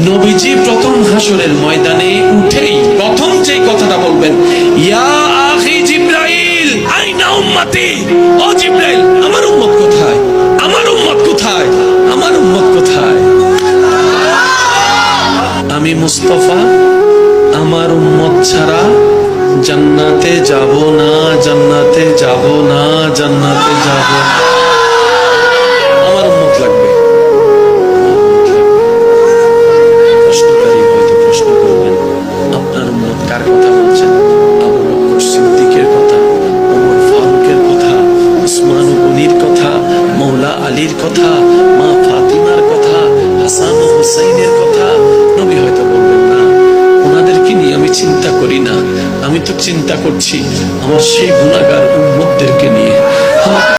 নবীজি প্রথম হাসরের ময়দানে উঠেই প্রথম যে কথাটা বলবেন, ইয়া আখি জিবরাইল আইনা উম্মতি, ও জিবরাইল আমার উম্মত কোথায়, আমার উম্মত কোথায়, আমার উম্মত কোথায়। আমি মুস্তাফা আমার উম্মত ছাড়া জান্নাতে যাব না, জান্নাতে যাব না, জান্নাতে যাব না। আমার উম্মত লাগবে। প্রশ্নকারী হয়তো প্রশ্ন করবেন, আপনার উম্মত কার কথা বলছেন? আবু বকর সিদ্দিকের কথা, ওমর ফারুকের কথা, উসমান গনির কথা, মৌলা আলীর কথা, মা ফাতিমার কথা, হাসান ও হুসাইনের কথা। নবী হয়তো বলবেন না, ওনাদেরকে নিয়ে আমি চিন্তা করি না, আমি তো চিন্তা করছি আমার সেই গুনাহগার উম্মতদেরকে নিয়ে।